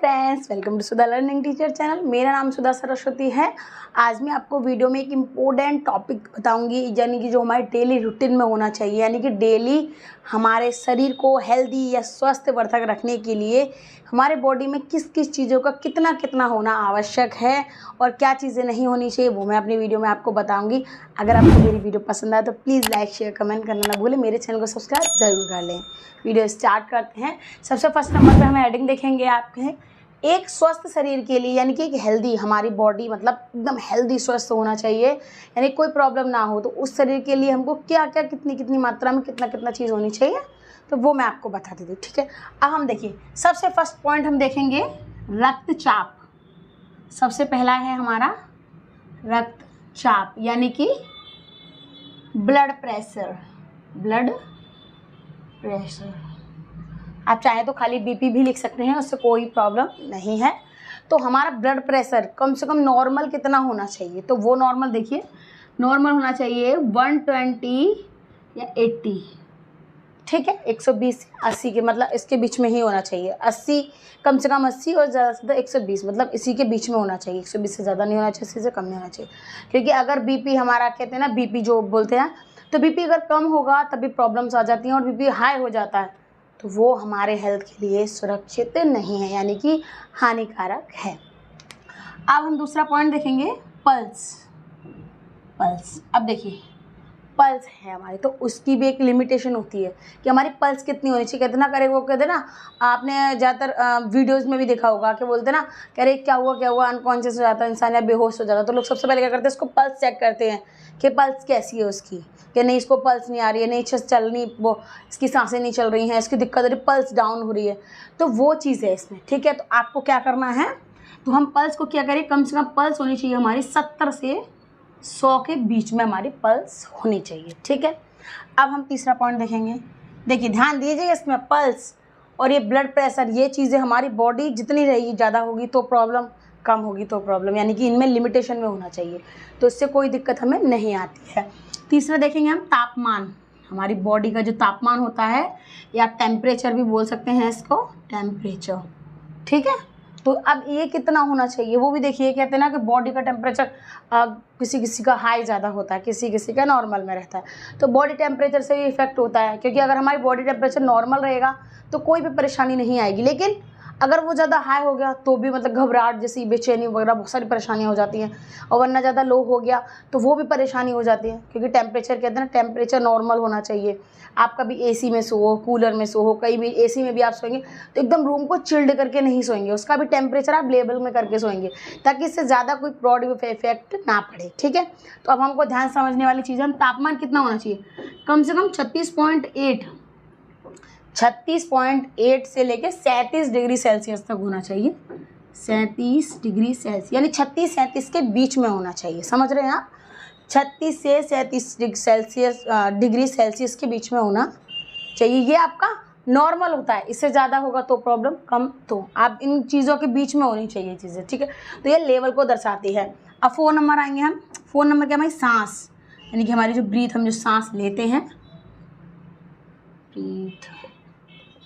Friends, welcome to Sudha learning teacher channel. मेरा नाम सुधा सरस्वती है। आज मैं आपको वीडियो में एक इम्पोर्टेंट टॉपिक बताऊंगी, यानी कि जो हमारे डेली रूटीन में होना चाहिए, यानी कि डेली हमारे शरीर को हेल्दी या स्वस्थ वर्धक रखने के लिए हमारे बॉडी में किस किस चीज़ों का कितना कितना होना आवश्यक है और क्या चीज़ें नहीं होनी चाहिए, वो मैं अपनी वीडियो में आपको बताऊँगी। अगर आपको मेरी वीडियो पसंद आए तो प्लीज़ लाइक शेयर कमेंट करना ना भूलें। मेरे चैनल को सब्सक्राइब ज़रूर कर लें। वीडियो स्टार्ट करते हैं। सबसे फर्स्ट नंबर पे हम हेडिंग देखेंगे आपके एक स्वस्थ शरीर के लिए, यानी कि एक हेल्दी हमारी बॉडी, मतलब एकदम हेल्दी स्वस्थ होना चाहिए, यानी कोई प्रॉब्लम ना हो। तो उस शरीर के लिए हमको क्या क्या कितनी कितनी मात्रा में कितना कितना चीज़ होनी चाहिए, तो वो मैं आपको बता देती हूँ। ठीक है, अब हम देखिए सबसे फर्स्ट पॉइंट हम देखेंगे रक्तचाप। सबसे पहला है हमारा रक्तचाप, यानी कि ब्लड प्रेशर। ब्लड प्रेशर आप चाहे तो खाली बीपी भी लिख सकते हैं, उससे कोई प्रॉब्लम नहीं है। तो हमारा ब्लड प्रेशर कम से कम नॉर्मल कितना होना चाहिए, तो वो नॉर्मल देखिए, नॉर्मल होना चाहिए 120 या 80। ठीक है, 120 80 के मतलब इसके बीच में ही होना चाहिए। 80 कम से कम 80 और ज़्यादा से ज़्यादा 120, मतलब इसी के बीच में होना चाहिए। 120 से ज़्यादा नहीं होना चाहिए, 80 से कम नहीं होना चाहिए। क्योंकि अगर बीपी हमारा कहते हैं ना, बीपी जो बोलते हैं, तो बीपी अगर कम होगा तभी प्रॉब्लम्स आ जाती हैं, और बीपी हाई हो जाता है तो वो हमारे हेल्थ के लिए सुरक्षित नहीं है, यानी कि हानिकारक है। अब हम दूसरा पॉइंट देखेंगे पल्स। पल्स, अब देखिए पल्स है हमारी, तो उसकी भी एक लिमिटेशन होती है कि हमारी पल्स कितनी होनी चाहिए। कितना करे वो कहते ना, आपने ज़्यादातर वीडियोज़ में भी देखा होगा कि बोलते ना, कह रहे क्या हुआ, अनकॉन्शियस हो जाता है इंसान या बेहोश हो जाता है। तो लोग सबसे पहले क्या करते हैं, उसको पल्स चेक करते हैं कि पल्स कैसी है उसकी, कि नहीं इसको पल्स नहीं आ रही है, नहीं चल नहीं, वो इसकी सांसें नहीं चल रही हैं, इसकी दिक्कत हो रही, पल्स डाउन हो रही है, तो वो चीज़ है इसमें। ठीक है, तो आपको क्या करना है, तो हम पल्स को क्या करें, कम से कम पल्स होनी चाहिए हमारी 70 से 100 के बीच में हमारी पल्स होनी चाहिए। ठीक है, अब हम तीसरा पॉइंट देखेंगे। देखिए ध्यान दीजिए, इसमें पल्स और ये ब्लड प्रेशर, ये चीज़ें हमारी बॉडी जितनी रहेगी, ज़्यादा होगी तो प्रॉब्लम, कम होगी तो प्रॉब्लम, यानी कि इनमें लिमिटेशन में होना चाहिए, तो इससे कोई दिक्कत हमें नहीं आती है। तीसरा देखेंगे हम तापमान। हमारी बॉडी का जो तापमान होता है, या टेम्परेचर भी बोल सकते हैं इसको, टेम्परेचर। ठीक है, तो अब ये कितना होना चाहिए वो भी देखिए। कहते हैं ना कि बॉडी का टेम्परेचर किसी किसी का हाई ज़्यादा होता है, किसी किसी का नॉर्मल में रहता है, तो बॉडी टेम्परेचर से भी इफेक्ट होता है। क्योंकि अगर हमारी बॉडी टेम्परेचर नॉर्मल रहेगा तो कोई भी परेशानी नहीं आएगी, लेकिन अगर वो ज़्यादा हाई हो गया तो भी मतलब घबराहट जैसी, बेचैनी वगैरह बहुत सारी परेशानियाँ हो जाती हैं। और वरना ज़्यादा लो हो गया तो वो भी परेशानी हो जाती है। क्योंकि टेम्परेचर कहते हैं ना, टेम्परेचर नॉर्मल होना चाहिए। आप कभी एसी में सो हो, कूलर में सो हो, कहीं भी एसी में भी आप सोएंगे तो एकदम रूम को चिल्ड करके नहीं सोएंगे, उसका भी टेम्परेचर आप लेवल में करके सोएंगे, ताकि इससे ज़्यादा कोई बॉडी पे इफेक्ट ना पड़े। ठीक है, तो अब हमको ध्यान समझने वाली चीज़ है, हम तापमान कितना होना चाहिए, कम से कम 36.8 से लेके 37 डिग्री सेल्सियस तक होना चाहिए। 37 डिग्री सेल्सियस यानी 36-37 के बीच में होना चाहिए। समझ रहे हैं आप, 36 से 37 डिग्री सेल्सियस के बीच में होना चाहिए। ये आपका नॉर्मल होता है, इससे ज़्यादा होगा तो प्रॉब्लम, कम तो आप इन चीज़ों के बीच में होनी चाहिए चीज़ें। ठीक है, तो ये लेवल को दर्शाती है। अब 4 नंबर आएंगे हम। 4 नंबर क्या, हमारी सांस, यानी कि हमारी जो ब्रीथ, हम जो सांस लेते हैं, ब्रीथ।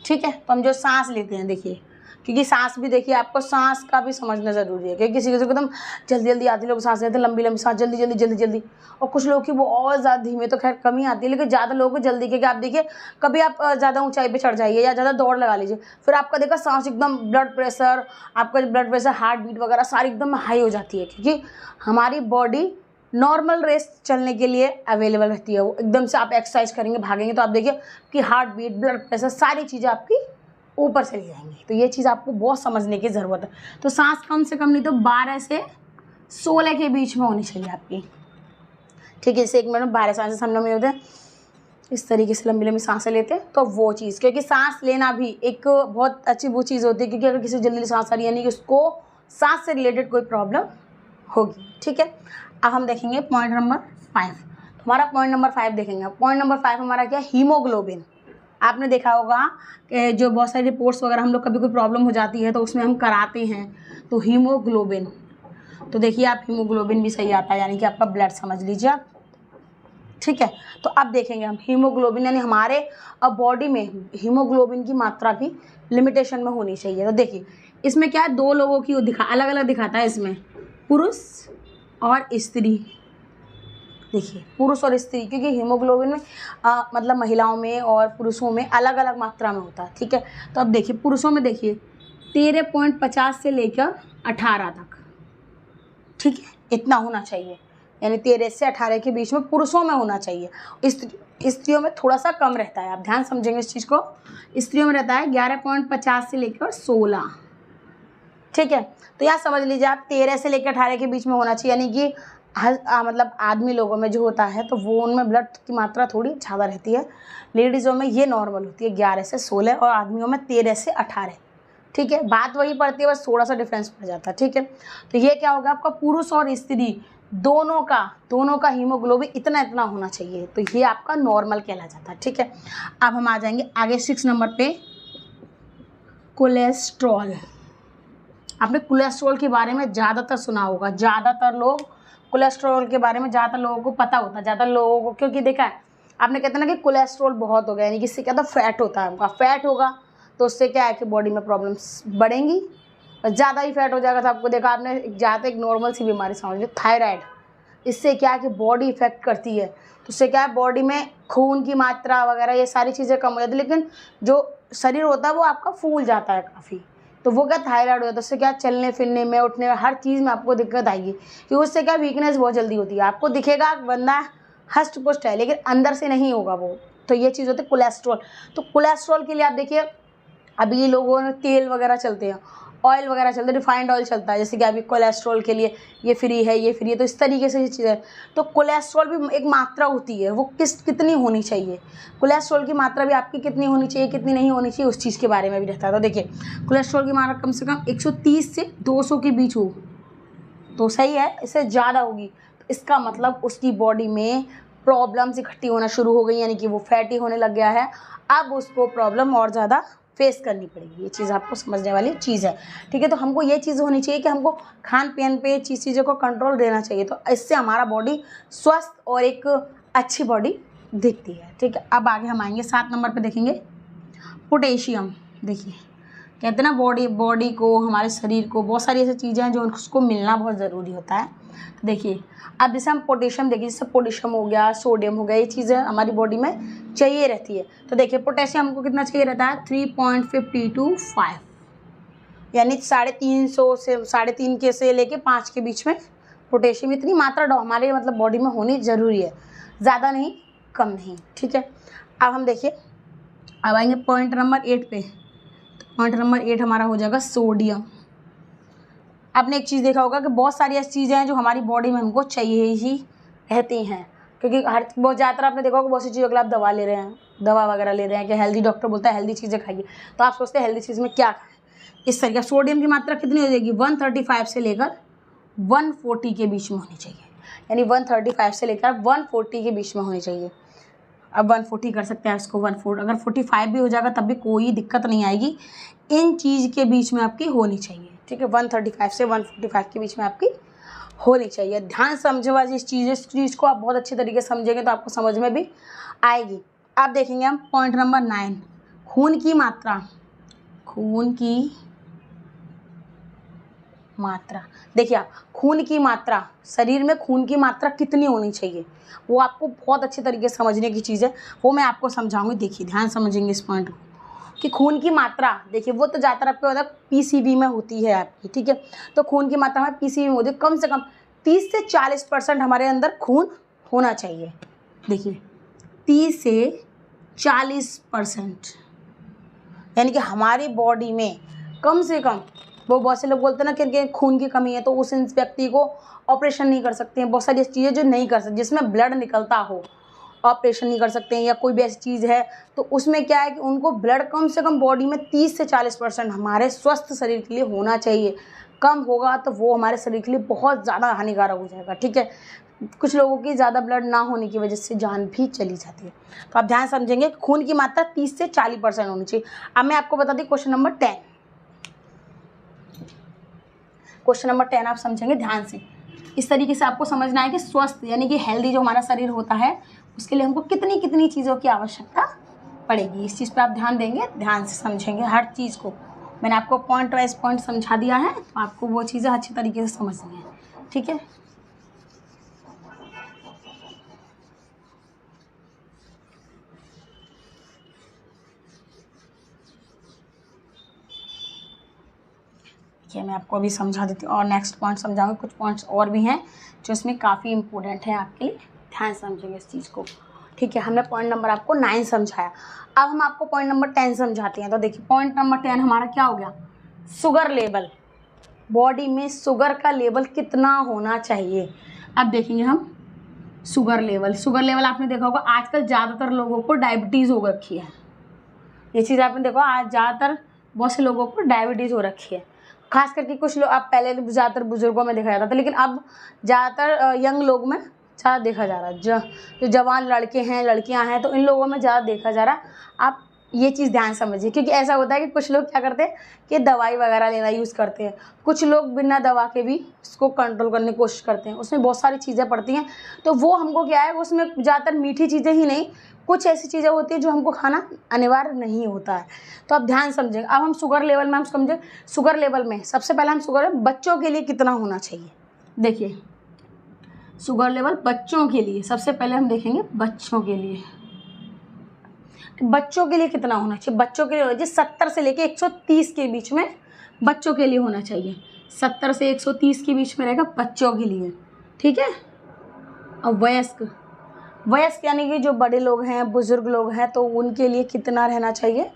ठीक है, तो हम जो सांस लेते हैं, देखिए, क्योंकि सांस भी देखिए, आपको सांस का भी समझना ज़रूरी है। क्योंकि किसी किसी को एकदम जल्दी जल्दी आती, लोग सांस लेते हैं लंबी लंबी सांस, जल्दी जल्दी, और कुछ लोग की वो और ज़्यादा धीमे, तो खैर कम ही आती है, लेकिन ज़्यादा लोगों को जल्दी। क्योंकि आप देखिए, कभी आप ज़्यादा ऊंचाई पे चढ़ जाइए या ज़्यादा दौड़ लगा लीजिए, फिर आपका देखा सांस एकदम, ब्लड प्रेशर, आपका ब्लड प्रेशर, हार्ट बीट वगैरह सारी एकदम हाई हो जाती है। क्योंकि हमारी बॉडी नॉर्मल रेस्ट चलने के लिए अवेलेबल रहती है। वो एकदम से आप एक्सरसाइज करेंगे, भागेंगे, तो आप देखिए कि हार्ट बीट, ब्लड प्रेशर, सारी चीज़ें आपकी ऊपर चली जाएंगी। तो ये चीज़ आपको बहुत समझने की ज़रूरत है। तो सांस कम से कम नहीं तो 12 से 16 के बीच में होनी चाहिए आपकी। ठीक है, जैसे 1 मिनट में 12 सांसें हम लोग में होते हैं, इस तरीके से लंबी लंबी सांसें लेते हैं, तो वो चीज़, क्योंकि सांस लेना भी एक बहुत अच्छी वो चीज़ होती है। क्योंकि अगर किसी जल्दी सांस आ रही है, यानी कि उसको सांस से रिलेटेड कोई प्रॉब्लम होगी। ठीक है, अब हम देखेंगे पॉइंट नंबर 5। हमारा पॉइंट नंबर 5 देखेंगे। पॉइंट नंबर 5 हमारा क्या, हीमोग्लोबिन। आपने देखा होगा कि जो बहुत सारी रिपोर्ट्स वगैरह हम लोग कभी कोई प्रॉब्लम हो जाती है तो उसमें हम कराते हैं, तो हीमोग्लोबिन। तो देखिए आप, हीमोग्लोबिन भी सही आता है, यानी कि आपका ब्लड समझ लीजिए आप। ठीक है। तो अब देखेंगे हम हीमोग्लोबिन, यानी हमारे अब बॉडी में हीमोग्लोबिन की मात्रा भी लिमिटेशन में होनी चाहिए। तो देखिए इसमें क्या है, दो लोगों की अलग अलग दिखाता है, इसमें पुरुष और स्त्री। देखिए पुरुष और स्त्री, क्योंकि हीमोग्लोबिन में मतलब महिलाओं में और पुरुषों में अलग अलग मात्रा में होता है, ठीक है। तो अब देखिए पुरुषों में देखिए 13.50 से लेकर 18 तक, ठीक है, इतना होना चाहिए, यानी 13 से 18 के बीच में पुरुषों में होना चाहिए। स्त्रियों में थोड़ा सा कम रहता है, आप ध्यान समझेंगे इस चीज़ को। स्त्रियों में रहता है 11.50 से लेकर 16, ठीक है। तो यहाँ समझ लीजिए आप 13 से लेकर 18 के बीच में होना चाहिए, यानी कि मतलब आदमी लोगों में जो होता है तो वो उनमें ब्लड की मात्रा थोड़ी ज़्यादा रहती है। लेडीज़ों में ये नॉर्मल होती है 11 से 16 और आदमियों में 13 से 18, ठीक है। बात वही पड़ती है, बस थोड़ा सा डिफरेंस पड़ जाता है, ठीक है। तो ये क्या होगा आपका, पुरुष और स्त्री दोनों का हीमोग्लोबिन इतना इतना होना चाहिए, तो ये आपका नॉर्मल कहला जाता है, ठीक है। अब हम आ जाएंगे आगे 6 नंबर पे, कोलेस्ट्रॉल। आपने कोलेस्ट्रॉल के बारे में ज़्यादातर सुना होगा, ज़्यादातर लोग कोलेस्ट्रॉल के बारे में ज़्यादातर लोगों को पता होता है, ज़्यादातर लोगों को, क्योंकि देखा है आपने कहते हैं ना कि कोलेस्ट्रॉल बहुत हो गया, यानी कि इससे क्या था, फैट होता है, उनका फैट होगा तो उससे क्या है कि बॉडी में प्रॉब्लम्स बढ़ेंगी, और ज़्यादा ही फैट हो जाएगा तो आपको देखा आपने ज़्यादा एक नॉर्मल सी बीमारी समझ लो, थायराइड, इससे क्या है कि बॉडी इफेक्ट करती है, तो उससे क्या है बॉडी में खून की मात्रा वगैरह ये सारी चीज़ें कम हो जाती है, लेकिन जो शरीर होता है वो आपका फूल जाता है काफ़ी, तो वो क्या थायराइड हो जाता है, उससे क्या चलने फिरने में, उठने में, हर चीज़ में आपको दिक्कत आएगी, क्योंकि उससे क्या वीकनेस बहुत जल्दी होती है। आपको दिखेगा बंदा हष्ट पुष्ट है लेकिन अंदर से नहीं होगा वो, तो ये चीज़ होती है कोलेस्ट्रॉल। तो कोलेस्ट्रॉल के लिए आप देखिए अभी लोगों में तेल वगैरह चलते हैं, ऑयल वगैरह चलते हैं, रिफाइंड ऑयल चलता है, जैसे कि अभी कोलेस्ट्रॉल के लिए ये फ्री है, ये फ्री है, तो इस तरीके से ये चीज़ है। तो कोलेस्ट्रॉल भी एक मात्रा होती है, वो कितनी होनी चाहिए, कोलेस्ट्रॉल की मात्रा भी आपकी कितनी होनी चाहिए, कितनी नहीं होनी चाहिए, उस चीज़ के बारे में भी रहता है। तो देखिए कोलेस्ट्रॉल की मात्रा कम से कम 130 से 200 के बीच हो तो सही है, इससे ज़्यादा होगी तो इसका मतलब उसकी बॉडी में प्रॉब्लम्स इकट्ठी होना शुरू हो गई, यानी कि वो फैटी होने लग गया है, अब उसको प्रॉब्लम और ज़्यादा फेस करनी पड़ेगी। ये चीज़ आपको समझने वाली चीज़ है, ठीक है। तो हमको ये चीज़ होनी चाहिए कि हमको खान पीन पे चीज़ों को कंट्रोल देना चाहिए, तो इससे हमारा बॉडी स्वस्थ और एक अच्छी बॉडी दिखती है, ठीक है। अब आगे हम आएंगे 7 नंबर पे, देखेंगे पोटेशियम। देखिए कहते हैं ना बॉडी को, हमारे शरीर को बहुत सारी ऐसी चीज़ें हैं जो उसको मिलना बहुत ज़रूरी होता है। तो देखिए अब जैसे हम पोटेशियम देखिए, जैसे पोटेशियम हो गया, सोडियम हो गया, ये चीज़ें हमारी बॉडी में चाहिए रहती है। तो देखिए पोटेशियम हमको कितना चाहिए रहता है, 3.5 यानी 350 से 3.5 के से लेके 5 के बीच में पोटेशियम इतनी मात्रा हमारे मतलब बॉडी में होनी ज़रूरी है, ज़्यादा नहीं कम नहीं, ठीक है। अब हम देखिए अब आएंगे पॉइंट नंबर 8 पे। पॉइंट नंबर 8 हमारा हो जाएगा सोडियम। आपने एक चीज़ देखा होगा कि बहुत सारी ऐसी चीज़ें हैं जो हमारी बॉडी में हमको चाहिए ही रहती हैं, क्योंकि बहुत ज़्यादातर आपने देखा होगा बहुत सी चीज़ों के लिए आप दवा ले रहे हैं, दवा वगैरह ले रहे हैं कि हेल्दी, डॉक्टर बोलता है हेल्दी चीज़ें खाइए, तो आप सोचते हैं हेल्दी चीज़ में क्या खाएं। इस तरीके सोडियम की मात्रा कितनी हो जाएगी, 135 से लेकर 140 के बीच में होनी चाहिए, यानी 135 से लेकर 140 के बीच में होनी चाहिए। अब 140 कर सकते हैं इसको 140, अगर 45 भी हो जाएगा तब भी कोई दिक्कत नहीं आएगी, इन चीज़ के बीच में आपकी होनी चाहिए, ठीक है। 135 से 145 के बीच में आपकी होनी चाहिए। ध्यान समझो आज इस चीज़ को आप बहुत अच्छे तरीके से समझेंगे तो आपको समझ में भी आएगी। अब देखेंगे हम पॉइंट नंबर 9, खून की मात्रा। खून की मात्रा देखिए आप, खून की मात्रा, शरीर में खून की मात्रा कितनी होनी चाहिए वो आपको बहुत अच्छे तरीके से समझने की चीज़ है, वो मैं आपको समझाऊंगी। देखिए ध्यान समझेंगे इस पॉइंट को कि खून की मात्रा देखिए वो तो ज़्यादातर आपको पता पीसीबी में होती है आपकी, ठीक है। तो खून की मात्रा हमारी पीसीबी में होती है, कम से कम 30 से 40% हमारे अंदर खून होना चाहिए। देखिए 30 से 40%, यानी कि हमारी बॉडी में कम से कम, वो बहुत से लोग बोलते हैं ना कि खून की कमी है तो उस व्यक्ति को ऑपरेशन नहीं कर सकते हैं, बहुत सारी चीज़ें जो नहीं कर सकते, जिसमें ब्लड निकलता हो ऑपरेशन नहीं कर सकते हैं, या कोई भी ऐसी चीज़ है तो उसमें क्या है कि उनको ब्लड कम से कम बॉडी में 30 से 40% हमारे स्वस्थ शरीर के लिए होना चाहिए। कम होगा तो वो हमारे शरीर के लिए बहुत ज़्यादा हानिकारक हो जाएगा, ठीक है। कुछ लोगों की ज़्यादा ब्लड ना होने की वजह से जान भी चली जाती है, तो आप ध्यान समझेंगे खून की मात्रा 30 से 40% होनी चाहिए। अब मैं आपको बता the question number 10। Question number 10 आप समझेंगे ध्यान से, इस तरीके से आपको समझना है कि स्वस्थ यानी कि हेल्दी जो हमारा शरीर होता है उसके लिए हमको कितनी कितनी चीज़ों की आवश्यकता पड़ेगी। इस चीज़ पे आप ध्यान देंगे, ध्यान से समझेंगे हर चीज़ को। मैंने आपको पॉइंट वाइज पॉइंट समझा दिया है, तो आपको वो चीज़ें अच्छी तरीके से समझनी है, ठीक है। ये मैं आपको अभी समझा देती हूँ और नेक्स्ट पॉइंट समझाऊंगी। कुछ पॉइंट्स और भी हैं जो इसमें काफ़ी इंपॉर्टेंट है आपके लिए, ध्यान समझेंगे इस चीज़ को, ठीक है। हमने पॉइंट नंबर आपको 9 समझाया, अब हम आपको पॉइंट नंबर 10 समझाते हैं। तो देखिए पॉइंट नंबर 10 हमारा क्या हो गया, शुगर लेवल। बॉडी में शुगर का लेवल कितना होना चाहिए। अब देखेंगे हम शुगर लेवल आपने देखा होगा आजकल ज़्यादातर लोगों को डायबिटीज़ हो रखी है। ये चीज़ आपने देखो आज ज़्यादातर बहुत से लोगों को डायबिटीज़ हो रखी है। खास करके कुछ लोग, अब पहले ज़्यादातर बुजुर्गों में देखा जाता था, लेकिन अब ज़्यादातर यंग लोग में ज़्यादा देखा जा रहा है। जो जवान लड़के हैं लड़कियां हैं तो इन लोगों में ज़्यादा देखा जा रहा है। आप ये चीज़ ध्यान समझिए, क्योंकि ऐसा होता है कि कुछ लोग क्या करते हैं कि दवाई वगैरह लेना यूज़ करते हैं, कुछ लोग बिना दवा के भी इसको कंट्रोल करने की कोशिश करते हैं। उसमें बहुत सारी चीज़ें पड़ती हैं, तो वो हमको क्या है, उसमें ज़्यादातर मीठी चीज़ें ही नहीं, कुछ ऐसी चीज़ें होती हैं जो हमको खाना अनिवार्य नहीं होता है। तो आप ध्यान समझेंगे। अब हम शुगर लेवल में हम समझे, शुगर लेवल में सबसे पहले हम शुगर बच्चों के लिए कितना होना चाहिए। देखिए शुगर लेवल बच्चों के लिए सबसे पहले हम देखेंगे, बच्चों के लिए कितना होना चाहिए। बच्चों के लिए 70 से लेके 130 के बीच में बच्चों के लिए होना चाहिए। 70 से 130 के बीच में रहेगा बच्चों के लिए, ठीक है। और वयस्क यानी कि जो बड़े लोग हैं, बुजुर्ग लोग हैं, तो उनके लिए कितना रहना चाहिए,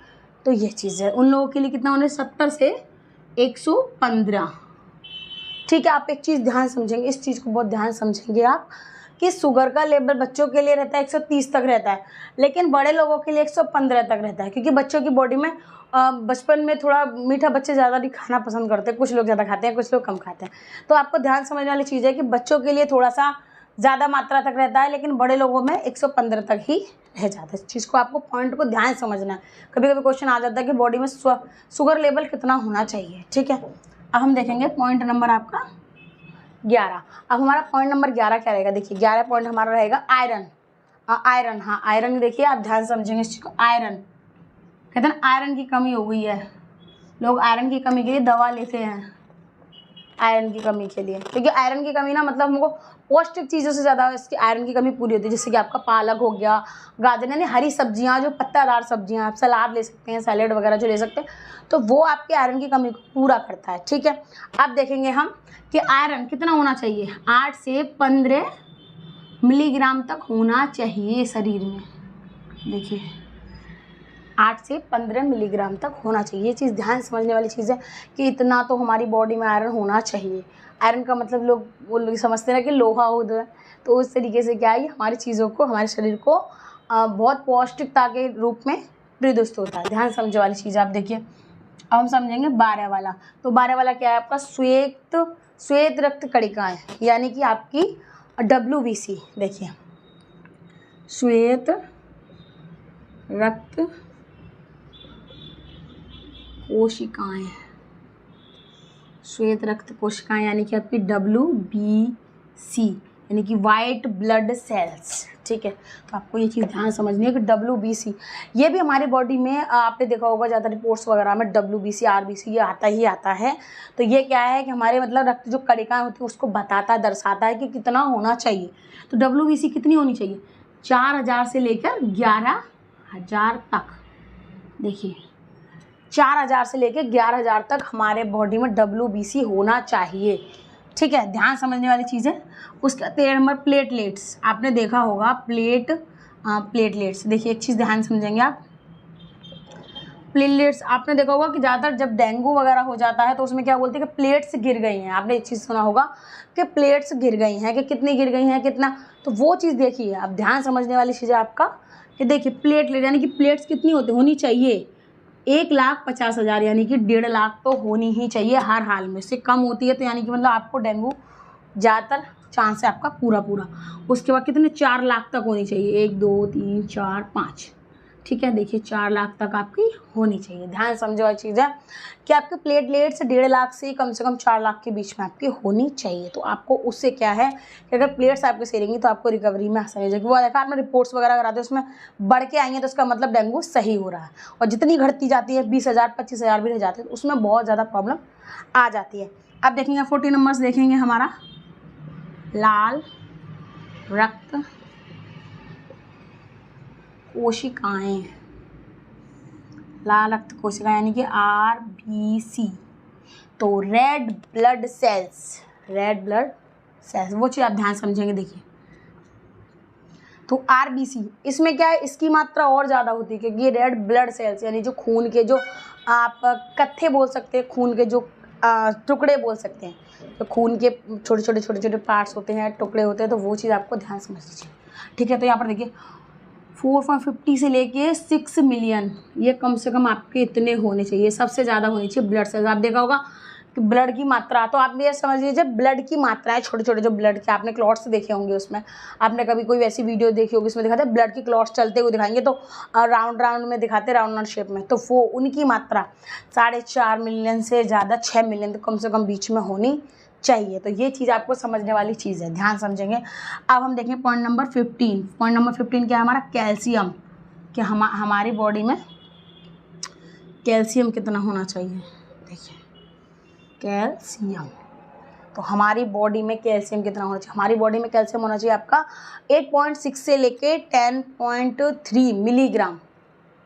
तो ये चीज़ है। उन लोगों के लिए कितना होना है, 70 से 115, ठीक है। आप एक चीज़ ध्यान समझेंगे, इस चीज़ को बहुत ध्यान समझेंगे आप, कि शुगर का लेवल बच्चों के लिए रहता है 130 तक रहता है, लेकिन बड़े लोगों के लिए 115 तक रहता है, क्योंकि बच्चों की बॉडी में बचपन में थोड़ा मीठा बच्चे ज़्यादा भी खाना पसंद करते हैं। कुछ लोग ज़्यादा खाते हैं, कुछ लोग कम खाते हैं। तो आपको ध्यान समझने वाली चीज़ है कि बच्चों के लिए थोड़ा सा ज़्यादा मात्रा तक रहता है, लेकिन बड़े लोगों में 115 तक ही रह जाता है। इस चीज़ को आपको पॉइंट को ध्यान समझना है। कभी कभी क्वेश्चन आ जाता है कि बॉडी में शुगर लेवल कितना होना चाहिए, ठीक है। अब हम देखेंगे पॉइंट नंबर आपका 11। अब हमारा पॉइंट नंबर 11 क्या रहेगा, देखिए 11 पॉइंट हमारा रहेगा आयरन। हाँ आयरन देखिए आप ध्यान समझेंगे इस चीज़ को। आयरन कहते हैं आयरन की कमी हो गई है, लोग आयरन की कमी के लिए दवा लेते हैं, आयरन की कमी के लिए, क्योंकि आयरन की कमी ना मतलब हमको पौष्टिक चीज़ों से ज़्यादा इसकी आयरन की कमी पूरी होती है। जैसे कि आपका पालक हो गया, गाजर, यानी हरी सब्जियां, जो पत्तादार सब्जियां, आप सलाद ले सकते हैं, सैलेड वगैरह जो ले सकते हैं, तो वो आपके आयरन की कमी को पूरा करता है, ठीक है। अब देखेंगे हम कि आयरन कितना होना चाहिए, 8 से 15 मिलीग्राम तक होना चाहिए शरीर में। देखिए 8 से 15 मिलीग्राम तक होना चाहिए। ये चीज़ ध्यान समझने वाली चीज़ है कि इतना तो हमारी बॉडी में आयरन होना चाहिए। आयरन का मतलब वो लोग समझते हैं कि लोहा होता है, तो उस तरीके से क्या है, हमारी चीज़ों को, हमारे शरीर को बहुत पौष्टिकता के रूप में प्रदुष्ट होता है। ध्यान समझने वाली चीज़ आप देखिए। अब हम समझेंगे 12 वाला। तो 12 वाला क्या है आपका, श्वेत रक्त कणिकाएं, यानी कि आपकी WBC। देखिए श्वेत रक्त कोशिकाएं, श्वेत रक्त कोशिकाएं यानी कि आपकी WBC, यानी कि वाइट ब्लड सेल्स, ठीक है। तो आपको ये चीज़ ध्यान समझनी है कि WBC ये भी हमारी बॉडी में, आपने देखा होगा ज़्यादा रिपोर्ट्स वगैरह में WBC RBC ये आता ही आता है। तो ये क्या है कि हमारे मतलब रक्त जो कणिकाएं होती है उसको बताता है, दर्शाता है कि कितना होना चाहिए। तो WBC कितनी होनी चाहिए, 4000 से लेकर 11000 तक। देखिए 4000 से लेकर 11000 तक हमारे बॉडी में WBC होना चाहिए, ठीक है। ध्यान समझने वाली चीज़ है। उसका 13 नंबर प्लेटलेट्स, आपने देखा होगा प्लेटलेट्स। देखिए एक चीज़ ध्यान समझेंगे आप, प्लेटलेट्स आपने देखा होगा कि ज़्यादातर जब डेंगू वगैरह हो जाता है तो उसमें क्या बोलते हैं कि प्लेट्स गिर गई हैं। आपने एक चीज़ सुना होगा कि प्लेट्स गिर गई हैं, कि कितनी गिर गई हैं, कितना, तो वो चीज़ देखिए आप। ध्यान समझने वाली चीज़ है आपका कि देखिए प्लेटलेट यानी कि प्लेट्स कितनी होनी चाहिए, 1,50,000 यानी कि 1.5 लाख तो होनी ही चाहिए हर हाल में। उससे कम होती है तो यानी कि मतलब आपको डेंगू ज़्यादातर चांस है आपका पूरा। उसके बाद कितने, 4 लाख तक होनी चाहिए, 1 2 3 4 5, ठीक है। देखिए 4 लाख तक आपकी होनी चाहिए। ध्यान समझो ये चीज़ है कि आपके प्लेटलेट्स 1.5 लाख से कम 4 लाख के बीच में आपकी होनी चाहिए। तो आपको उससे क्या है कि अगर प्लेट्स आपके सही रहेंगी तो आपको रिकवरी में आसानी हो जाएगी। वो देखा आपने रिपोर्ट्स वगैरह कराते हैं उसमें बढ़ के आई हैं तो उसका मतलब डेंगू सही हो रहा है। और जितनी घटती जाती है 20,000 25,000 भी रह जाते हैं तो उसमें बहुत ज़्यादा प्रॉब्लम आ जाती है। अब देखेंगे 40 नंबर्स देखेंगे हमारा लाल रक्त कोशिकाएं, लाल रक्त कोशिकाएं यानी कि RBC। तो red blood cells, red blood cells वो चीज़ आप ध्यान समझेंगे। देखिए तो RBC इसमें क्या है, इसकी मात्रा और ज़्यादा होती है क्योंकि ये रेड ब्लड सेल्स यानी जो खून के जो आप कत्थे बोल सकते हैं, खून के जो टुकड़े बोल सकते हैं, तो खून के छोटे छोटे पार्ट्स होते हैं, टुकड़े होते हैं, तो वो चीज़ आपको ध्यान समझ लीजिए। ठीक है। तो यहाँ पर देखिए 4.50 से लेके 6 मिलियन ये कम से कम आपके इतने होने चाहिए, सबसे ज़्यादा होनी चाहिए ब्लड सेल्स। आप देखा होगा कि ब्लड की मात्रा, तो आप ये समझ लीजिए ब्लड की मात्रा है, छोटे छोटे जो ब्लड के आपने क्लॉट्स देखे होंगे, उसमें आपने कभी कोई वैसी वीडियो देखी होगी उसमें दिखाते हैं ब्लड की क्लॉट्स चलते हुए दिखाएंगे, तो राउंड में दिखाते, राउंड शेप में, तो वो उनकी मात्रा 4.5 मिलियन से ज़्यादा 6 मिलियन तो कम से कम बीच में होनी चाहिए। तो ये चीज़ आपको समझने वाली चीज़ है, ध्यान समझेंगे। अब हम देखें पॉइंट नंबर 15। पॉइंट नंबर 15 क्या है हमारा, कैल्शियम। कि हमारी बॉडी में कैल्शियम कितना होना चाहिए। देखिए कैल्शियम, तो हमारी बॉडी में कैल्शियम कितना होना चाहिए, हमारी बॉडी में कैल्शियम होना चाहिए आपका 8.6 से लेके 10.3 मिलीग्राम।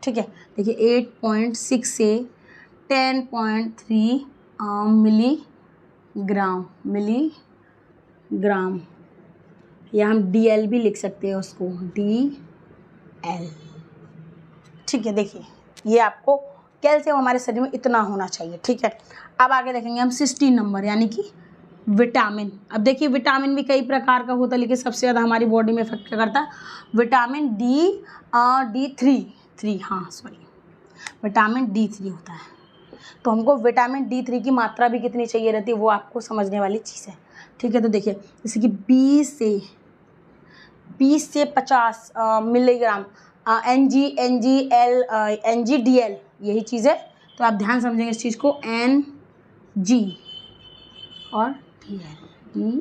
ठीक है। देखिए 8.6 से 10.3 मिलीग्राम, या हम DL भी लिख सकते हैं उसको, DL। ठीक है। देखिए ये आपको कैल्शियम हमारे शरीर में इतना होना चाहिए। ठीक है। अब आगे देखेंगे हम 16 नंबर यानी कि विटामिन। अब देखिए विटामिन भी कई प्रकार का होता है लेकिन सबसे ज़्यादा हमारी बॉडी में इफेक्ट करता है विटामिन D3, हाँ सॉरी, विटामिन D3 होता है। तो हमको विटामिन D3 की मात्रा भी कितनी चाहिए रहती है वो आपको समझने वाली चीज़ है। ठीक है। तो देखिए जैसे कि 20 से 50 मिलीग्राम NGDL यही चीज़ है। तो आप ध्यान समझेंगे इस चीज़ को, NG और DL।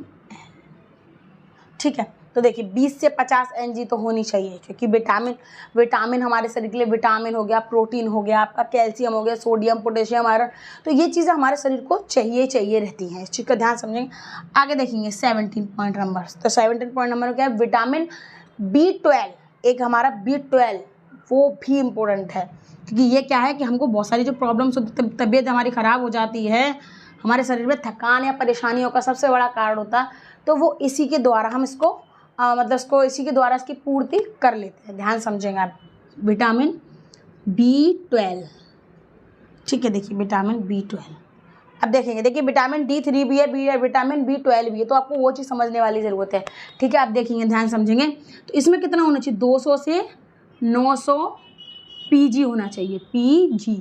ठीक है। तो देखिए 20 से 50 NG तो होनी चाहिए क्योंकि विटामिन हमारे शरीर के लिए, विटामिन हो गया, प्रोटीन हो गया, आपका कैल्शियम हो गया, सोडियम, पोटेशियम, आयरन, तो ये चीज़ें हमारे शरीर को चाहिए रहती हैं। इस चीज़ का ध्यान समझेंगे। आगे देखेंगे 17 पॉइंट नंबर। तो 17 पॉइंट नंबर क्या है, विटामिन B12। एक हमारा B12 वो भी इम्पोर्टेंट है क्योंकि ये क्या है कि हमको बहुत सारी जो प्रॉब्लम्स होती, तबीयत हमारी ख़राब हो जाती है, हमारे शरीर में थकान या परेशानियों का सबसे बड़ा कारण होता है, तो वो इसी के द्वारा हम इसको इसी के द्वारा इसकी पूर्ति कर लेते हैं। ध्यान समझेंगे आप, विटामिन B12। ठीक है। देखिए विटामिन B12। अब देखेंगे, देखिए विटामिन D3 भी है, विटामिन B12 भी है, तो आपको वो चीज़ समझने वाली ज़रूरत है। ठीक है। आप देखेंगे, ध्यान समझेंगे। तो इसमें कितना होना चाहिए, 200 से 900 PG होना चाहिए, PG।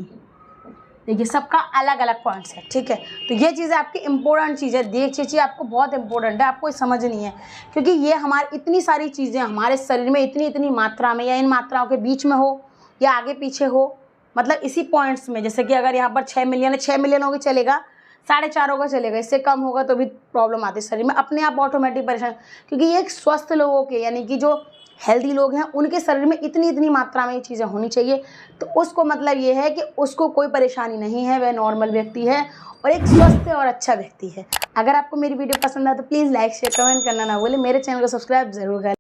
देखिए सबका अलग अलग पॉइंट्स है। ठीक है। तो ये चीज़ें आपकी इंपॉर्टेंट चीज़ है, चीज़ें आपको बहुत इंपॉर्टेंट है, आपको समझनी है क्योंकि ये हमारी इतनी सारी चीज़ें हमारे शरीर में इतनी मात्रा में या इन मात्राओं के बीच में हो या आगे पीछे हो, मतलब इसी पॉइंट्स में, जैसे कि अगर यहाँ पर 6 मिलियन है, 6 मिलियन होगा चलेगा, 4.5 होगा चलेगा, इससे कम होगा तो भी प्रॉब्लम आती है शरीर में, अपने आप ऑटोमेटिक परेशान, क्योंकि ये एक स्वस्थ लोगों के यानी कि जो हेल्दी लोग हैं उनके शरीर में इतनी मात्रा में ये चीज़ें होनी चाहिए। तो उसको मतलब ये है कि उसको कोई परेशानी नहीं है, वह नॉर्मल व्यक्ति है और एक स्वस्थ और अच्छा व्यक्ति है। अगर आपको मेरी वीडियो पसंद आए तो प्लीज़ लाइक शेयर कमेंट करना ना भूलें, मेरे चैनल को सब्सक्राइब जरूर करें।